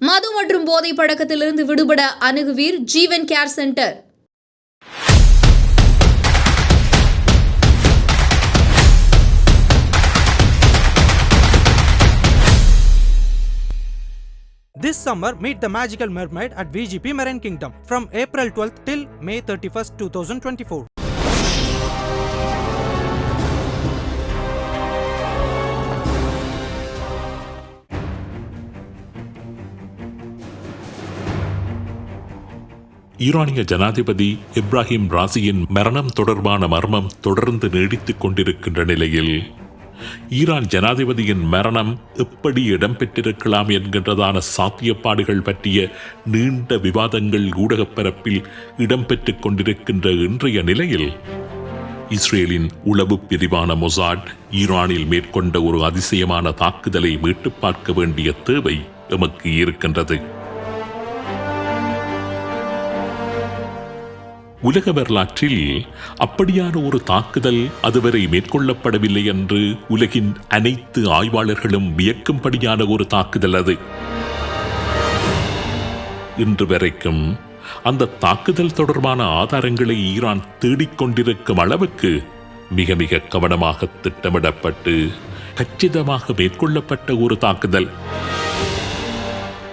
மது மற்றும் போதை பழக்கத்திலிருந்து விடுபட அணுகுவீர் Jeevan care centre. This summer, meet the magical mermaid at VGP Marine Kingdom from April 12th till May 31st, 2024. ஈரானிய ஜனாதிபதி இப்ராஹிம் ராசியின் மரணம் தொடர்பான மர்மம் தொடர்ந்து நீடித்துக் கொண்டிருக்கின்ற நிலையில் ஈரான் ஜனாதிபதியின் மரணம் எப்படி இடம்பெற்றிருக்கலாம் என்கின்றதான சாத்தியப்பாடுகள் பற்றிய நீண்ட விவாதங்கள் ஊடகப் பரப்பில் இடம்பெற்றுக் கொண்டிருக்கின்ற இன்றைய நிலையில் இஸ்ரேலின் உளவு பிரிவான மொசாட் ஈரானில் மேற்கொண்ட ஒரு அதிசயமான தாக்குதலை மீட்டு பார்க்க வேண்டிய தேவை எமக்கு இருக்கின்றது. உலக வரலாற்றில் அப்படியான ஒரு தாக்குதல் அதுவரை மேற்கொள்ளப்படவில்லை என்று உலகின் அனைத்து ஆய்வாளர்களும் வியக்கும்படியான ஒரு தாக்குதல் அது. இன்று வரைக்கும் அந்த தாக்குதல் தொடர்பான ஆதாரங்களை ஈரான் தேடிக்கொண்டிருக்கும் அளவுக்கு மிக மிக கவனமாக திட்டமிடப்பட்டு கச்சிதமாக மேற்கொள்ளப்பட்ட ஒரு தாக்குதல்.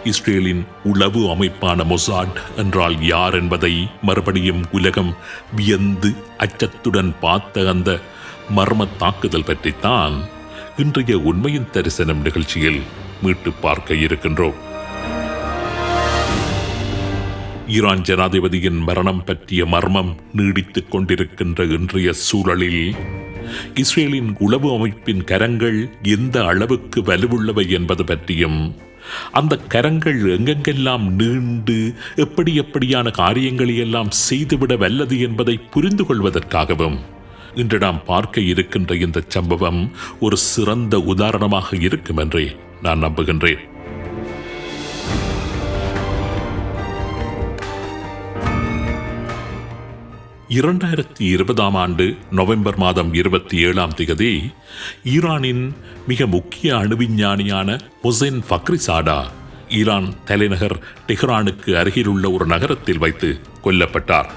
இஸ்ரேலின் உளவு அமைப்பான மொசாட் என்றால் யார் என்பதை மறுபடியும் உலகம் வியந்து அச்சத்துடன் பார்த்த அந்த மர்ம தாக்குதல் பற்றித்தான் இன்றைய உண்மையின் தரிசனம் நிகழ்ச்சியில் மீட்டு பார்க்க இருக்கின்றோம். ஈரான் ஜனாதிபதியின் மரணம் பற்றிய மர்மம் நீடித்துக் கொண்டிருக்கின்ற இன்றைய சூழலில் இஸ்ரேலின் உளவு அமைப்பின் கரங்கள் எந்த அளவுக்கு வலுவுள்ளவை என்பது பற்றியும் அந்த கரங்கள் எங்கெங்கெல்லாம் நீண்டு எப்படியான காரியங்களை எல்லாம் செய்துவிட வல்லது என்பதை புரிந்து கொள்வதற்காகவும் இன்று நாம் பார்க்க இருக்கின்ற இந்த சம்பவம் ஒரு சிறந்த உதாரணமாக இருக்கும் என்றே நான் நம்புகின்றேன். ஆண்டு நவம்பர் மாதம் 27 ஈரானின் மிக முக்கிய அணுவிஞ்ஞானியான மொசைன் ஃபக்ரிசாடா ஈரான் தலைநகர் டெஹ்ரானுக்கு அருகிலுள்ள ஒரு நகரத்தில் வைத்து கொல்லப்பட்டார்.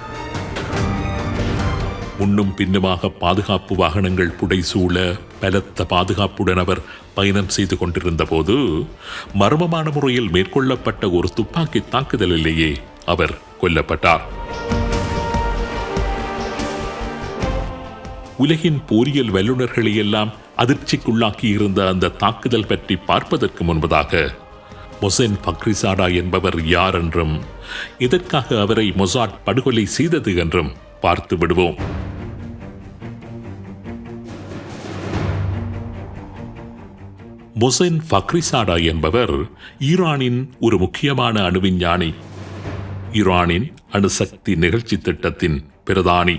முன்னும் பின்னுமாக பாதுகாப்பு வாகனங்கள் புடைசூழ பலத்த பாதுகாப்புடன் அவர் பயணம் செய்து கொண்டிருந்த போது மர்மமான முறையில் மேற்கொள்ளப்பட்ட ஒரு துப்பாக்கி தாக்குதலிலேயே அவர் கொல்லப்பட்டார். உலகின் போரியல் வல்லுநர்களை எல்லாம் அதிர்ச்சிக்குள்ளாக்கி இருந்த அந்த தாக்குதல் பற்றி பார்ப்பதற்கு முன்பதாக மொசைன் ஃபக்ரிசாடா என்பவர் யார் என்றும் இதற்காக அவரை மொசாட் படுகொலை செய்தது என்றும் பார்த்து விடுவோம். மொசைன் ஃபக்ரிசாடா என்பவர் ஈரானின் ஒரு முக்கியமான அணுவிஞ்ஞானி, ஈரானின் அணுசக்தி நிகழ்ச்சி திட்டத்தின் பிரதானி.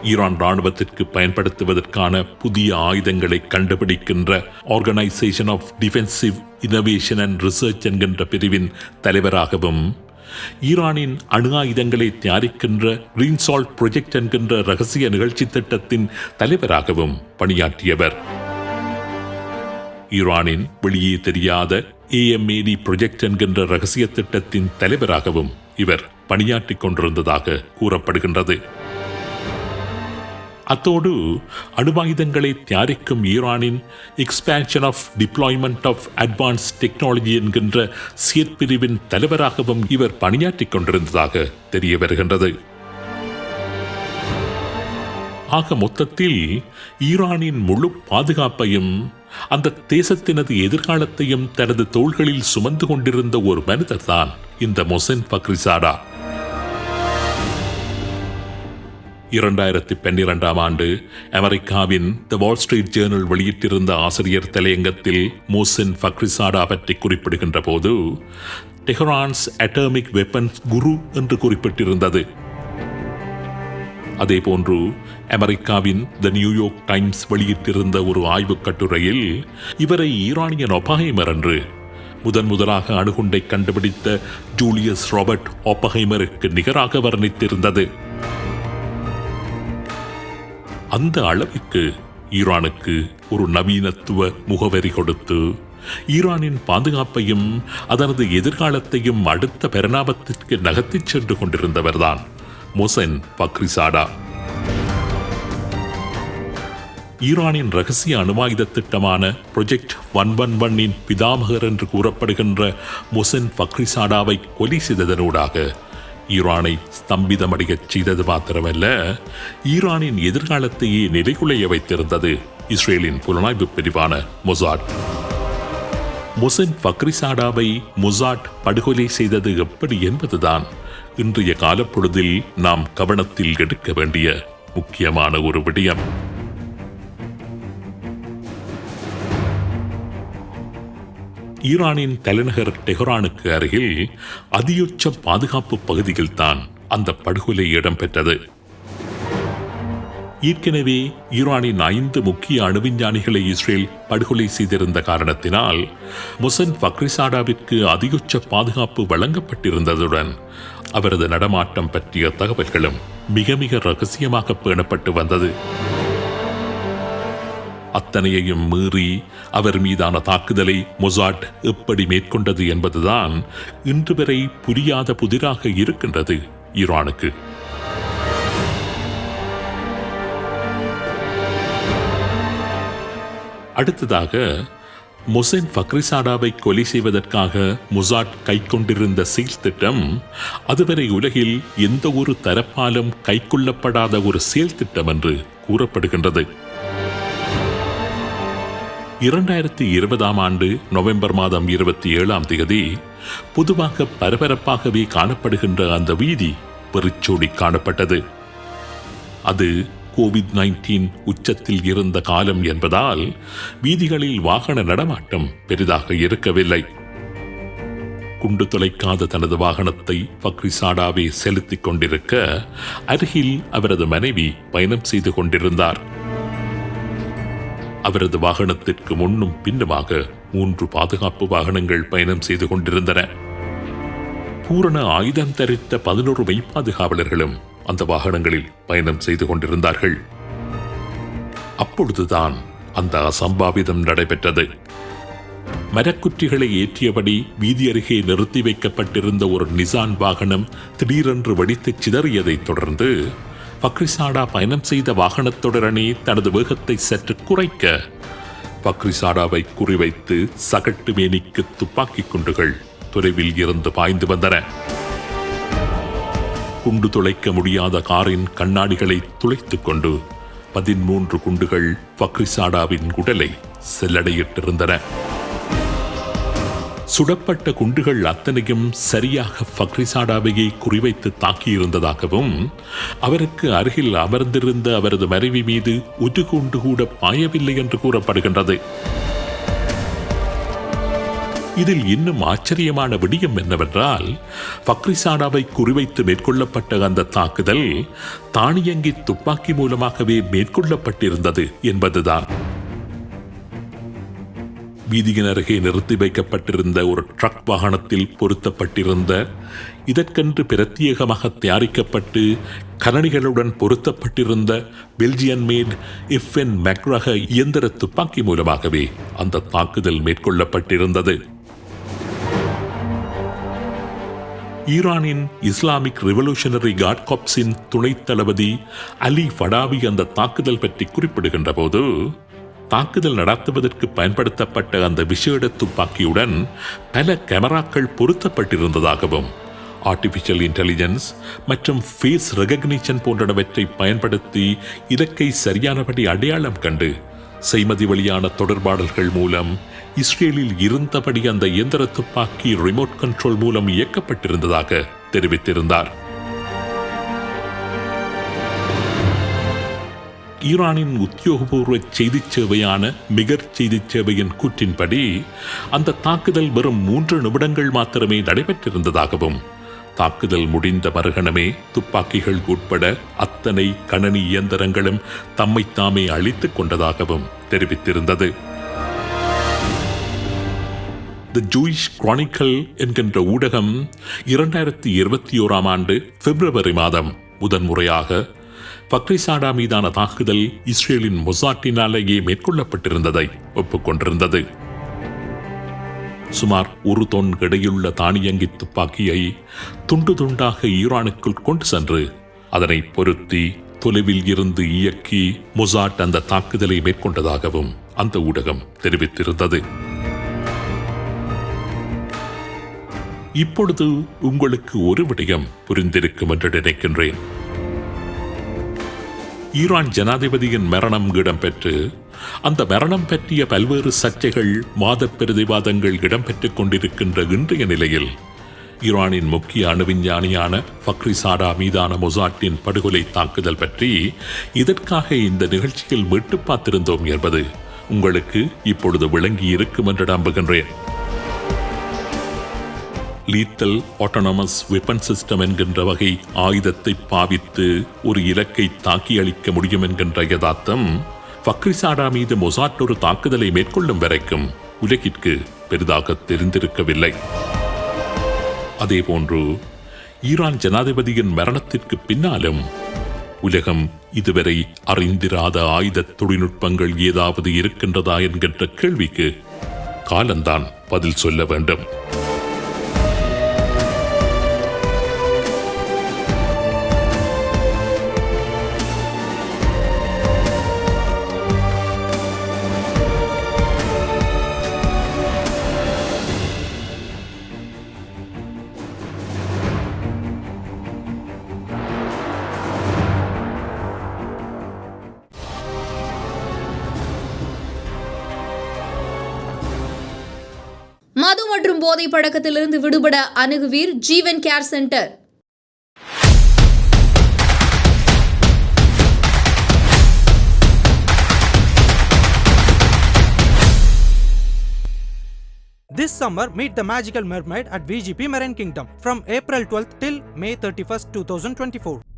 ஈரான் ராணுவத்திற்கு பயன்படுத்துவதற்கான புதிய ஆயுதங்களை கண்டுபிடிக்கின்ற organisation of defensive innovation and research என்கின்ற பிரிவின் தலைவராகவும் ஈரானின் அணு ஆயுதங்களை தயாரிக்கின்ற கிரீன்சால்ட் ப்ராஜெக்ட் என்கின்ற ரகசிய நிகழ்ச்சி திட்டத்தின் தலைவராகவும் பணியாற்றியவர். ஈரானின் வெளியே தெரியாத AMAD ப்ராஜெக்ட் என்கின்ற ரகசிய திட்டத்தின் தலைவராகவும் இவர் பணியாற்றிக் கொண்டிருந்ததாக கூறப்படுகின்றது. அத்தோடு அணுவாயுதங்களை தயாரிக்கும் ஈரானின் expansion of deployment of advance technology என்கின்ற செயற்பிரிவின் தலைவராகவும் இவர் பணியாற்றிக் கொண்டிருந்ததாக தெரிய வருகின்றது. ஆக மொத்தத்தில் ஈரானின் முழு பாதுகாப்பையும் அந்த தேசத்தினது எதிர்காலத்தையும் தனது தோள்களில் சுமந்து கொண்டிருந்த ஒரு மனிதர் தான் இந்த மொசைன் ஃபக்ரிசாடா. 2012 அமெரிக்காவின் தி வால் ஸ்ட்ரீட் ஜேர்னல் வெளியிட்டிருந்த ஆசிரியர் தலையங்கத்தில் மொசைன் ஃபக்ரிசாடா பற்றி குறிப்பிடுகின்ற போது டெஹ்ரான்ஸ் அட்டாமிக் வெப்பன்ஸ் குரு என்று குறிப்பிட்டிருந்தது. அதேபோன்று அமெரிக்காவின் தி நியூயார்க் டைம்ஸ் வெளியிட்டிருந்த ஒரு ஆய்வுக் கட்டுரையில் இவரை ஈரானியன் ஒப்பஹைமர் என்று முதலாக அணுகுண்டை கண்டுபிடித்த ஜூலியஸ் ராபர்ட் ஒப்பஹைமருக்கு நிகராக வர்ணித்திருந்தது. அந்த அளவுக்கு ஈரானுக்கு ஒரு நவீனத்துவ முகவரி கொடுத்து ஈரானின் பாதுகாப்பையும் அதனது எதிர்காலத்தையும் அடுத்த பரிணாமத்திற்கு நகர்த்திச் சென்று கொண்டிருந்தவர்தான் மொசென் ஃபக்ரிசாடா. ஈரானின் ரகசிய அணுவாயுத திட்டமான ப்ரொஜெக்ட் 111 பிதாமகர் என்று கூறப்படுகின்ற மொசென் ஃபக்ரிசாடாவை கொலை செய்ததனூடாக ஈரானை ஸ்தம்பிதமடையச் செய்தது மாத்திரமல்ல, ஈரானின் எதிர்காலத்தையே நிலைகுலைய வைத்திருந்தது இஸ்ரேலின் புலனாய்வு பிரிவான மொசாட். மொசென் ஃபக்ரிசாடாவை மொசாட் படுகொலை செய்தது எப்படி என்பதுதான் இன்றைய காலப்பொழுதில் நாம் கவனத்தில் எடுக்க வேண்டிய முக்கியமான ஒரு விடயம். ஈரானின் தலைநகர் டெஹரானுக்கு அருகில் அதியுச்ச பாதுகாப்பு பகுதியில்தான் அந்த படுகொலை இடம்பெற்றது. ஏற்கனவே ஈரானின் 5 முக்கிய அணுவிஞ்ஞானிகளை இஸ்ரேல் படுகொலை செய்திருந்த காரணத்தினால் மொசென் ஃபக்ரிசாடாவிற்கு அதியுச்ச பாதுகாப்பு வழங்கப்பட்டிருந்ததுடன் அவரது நடமாட்டம் பற்றிய தகவல்களும் மிக மிக ரகசியமாக பேணப்பட்டு வந்தது. அத்தனையையும் மீறி அவர் மீதான தாக்குதலை மொசாட் எப்படி மேற்கொண்டது என்பதுதான் இன்று வரை புரியாத புதிராக இருக்கின்றது ஈரானுக்கு. அடுத்ததாக மொசென் ஃபக்ரிசாடாவை கொலை செய்வதற்காக மொசாட் கைக்கொண்டிருந்த செயல் திட்டம் அதுவரை உலகில் எந்த ஒரு தரப்பாலும் கைக்கொள்ளப்படாத ஒரு செயல் திட்டம் என்று கூறப்படுகின்றது. 2020 ஆண்டு நவம்பர் மாதம் 27ஆம் தேதி பொதுவாக பரபரப்பாகவே காணப்படுகின்ற அந்த வீதி வெறிச்சோடி காணப்பட்டது. அது கோவிட்-19 உச்சத்தில் இருந்த காலம் என்பதால் வீதிகளில் வாகன நடமாட்டம் பெரிதாக இருக்கவில்லை. குண்டு துளைக்காத தனது வாகனத்தை ஃபக்ரிசாடாவே செலுத்திக் கொண்டிருக்க அருகில் அவரது மனைவி பயணம் செய்து கொண்டிருந்தார். அவரது வாகனத்திற்கு முன்னும் பின்னுமாக 3 பாதுகாப்பு வாகனங்கள் பயணம் செய்து கொண்டிருந்தன. பூரண ஆயுதம் தரித்த 11 மெய்ப்பாதுகாவலர்களும் அந்த வாகனங்களில் பயணம் செய்து கொண்டிருந்தார்கள். அப்பொழுதுதான் அந்த அசம்பாவிதம் நடைபெற்றது. மரக்குற்றிகளை ஏற்றியபடி வீதி அருகே நிறுத்தி வைக்கப்பட்டிருந்த ஒரு நிசான் வாகனம் திடீரென்று வெடித்து சிதறியதைத் தொடர்ந்து ஃபக்ரிசாடா பயணம் செய்த வாகனத்துடனே தனது வேகத்தை சற்று குறைக்க ஃபக்ரிசாடாவை குறிவைத்து சகட்டு மேனிக்கு துப்பாக்கிக் குண்டுகள் தொலைவில் இருந்து பாய்ந்து வந்தன. குண்டு துளைக்க முடியாத காரின் கண்ணாடிகளை துளைத்துக் கொண்டு 13 குண்டுகள் ஃபக்ரிசாடாவின் உடலை செல்லடையிட்டிருந்தன. சுடப்பட்ட குண்டுகள் அத்தனையும் சரியாக ஃபக்ரிசாடாவையை குறிவைத்து தாக்கியிருந்ததாகவும் அவருக்கு அருகில் அமர்ந்திருந்த அவரது மனைவி மீது ஒரு குண்டு கூட பாயவில்லை என்று கூறப்படுகின்றது. இதில் இன்னும் ஆச்சரியமான விடயம் என்னவென்றால், ஃபக்ரிசாடாவை குறிவைத்து மேற்கொள்ளப்பட்ட அந்த தாக்குதல் தானியங்கி துப்பாக்கி மூலமாகவே மேற்கொள்ளப்பட்டிருந்தது என்பதுதான். வீதியின் அருகே நிறுத்தி வைக்கப்பட்டிருந்த ஒரு ட்ரக் வாகனத்தில் பொருத்தப்பட்டிருந்த இதற்கென்று பிரத்யேகமாக தயாரிக்கப்பட்டு கணனிகளுடன் பொருத்தப்பட்டிருந்த பெல்ஜியன் மேட் FN மேக்ரக இயந்திர துப்பாக்கி மூலமாகவே அந்த தாக்குதல் மேற்கொள்ளப்பட்டிருந்தது. ஈரானின் இஸ்லாமிக் ரெவல்யூஷனரி கார்ட் கார்ப்ஸின் துணைத் தளபதி அலி ஃபடாவி அந்த தாக்குதல் பற்றி குறிப்பிடுகின்ற போது, தாக்குதல் நடத்துவதற்கு பயன்படுத்தப்பட்ட அந்த விசேட துப்பாக்கியுடன் பல கேமராக்கள் பொருத்தப்பட்டிருந்ததாகவும் ஆர்டிபிஷியல் இன்டெலிஜென்ஸ் மற்றும் ஃபேஸ் ரெகக்னிஷன் போன்றவற்றை பயன்படுத்தி இலக்கை சரியானபடி அடையாளம் கண்டு செய்மதி வழியான தொடர்பாடல்கள் மூலம் இஸ்ரேலில் இருந்தபடி அந்த இயந்திர துப்பாக்கி ரிமோட் கண்ட்ரோல் மூலம் இயக்கப்பட்டிருந்ததாக தெரிவித்திருந்தார். ஈரானின் உத்தியோகபூர்வ செய்திச் சேவையான மிகர் செய்திச் சேவையின் கூற்றின்படி அந்த தாக்குதல் வெறும் 3 நிமிடங்கள் மாத்திரமே நடைபெற்றிருந்ததாகவும் தாக்குதல் முடிந்த மறுகணமே துப்பாக்கிகள் உட்பட அத்தனை கணனி இயந்திரங்களும் தம்மைத்தாமே அழித்துக் கொண்டதாகவும் தெரிவித்திருந்தது. தி ஜூயிஷ் குரானிக்கல் என்கின்ற ஊடகம் 2021 ஆண்டு பிப்ரவரி மாதம் முதன்முறையாக ஃபக்ரிசாடா மீதான தாக்குதல் இஸ்ரேலின் மொசாட்டினாலேயே மேற்கொள்ளப்பட்டிருந்ததை ஒப்புக்கொண்டிருந்தது. சுமார் 1 தொன் எடையுள்ள தானியங்கி துப்பாக்கியை துண்டு துண்டாக ஈரானுக்குள் கொண்டு சென்று அதனை பொருத்தி தொலைவில் இருந்து இயக்கி மொசாட் அந்த தாக்குதலை மேற்கொண்டதாகவும் அந்த ஊடகம் தெரிவித்திருந்தது. இப்பொழுது உங்களுக்கு ஒரு விடயம் புரிந்திருக்கும் என்று நினைக்கின்றேன். ஈரான் ஜனாதிபதியின் மரணம் இடம்பெற்று அந்த மரணம் பற்றிய பல்வேறு சர்ச்சைகள் வாத பிரதிவாதங்கள் இடம்பெற்றுக் கொண்டிருக்கின்ற இன்றைய நிலையில் ஈரானின் முக்கிய அணுவிஞ்ஞானியான ஃபக்ரிசாடா மீதான மொசாட்டின் படுகொலை தாக்குதல் பற்றி இதற்காக இந்த நிகழ்ச்சியில் மீட்டு பார்த்திருந்தோம் என்பது உங்களுக்கு இப்பொழுது விளங்கி இருக்கும் என்று நம்புகின்றேன். லீத்தல் ஆட்டோனமஸ் வெப்பன் சிஸ்டம் என்கின்ற வகை ஆயுதத்தை பாவித்து ஒரு இலக்கை தாக்கி அளிக்க முடியும் என்கின்ற யதார்த்தம் ஃபக்ரிசாடா மீது மொசாட் ஒரு தாக்குதலை மேற்கொள்ளும் வரைக்கும் உலகிற்கு பெரிதாக தெரிந்திருக்கவில்லை. அதேபோன்று ஈரான் ஜனாதிபதியின் மரணத்திற்கு பின்னாலும் உலகம் இதுவரை அறிந்திராத ஆயுத தொழில்நுட்பங்கள் ஏதாவது இருக்கின்றதா என்கின்ற கேள்விக்கு காலம்தான் பதில் சொல்ல வேண்டும். மது மற்றும் போதை பழக்கத்திலிருந்து விடுபட அணுகுவீர் Jeevan care centre. This summer, meet the magical mermaid at VGP Marine Kingdom from April 12th till May 31st, 2024.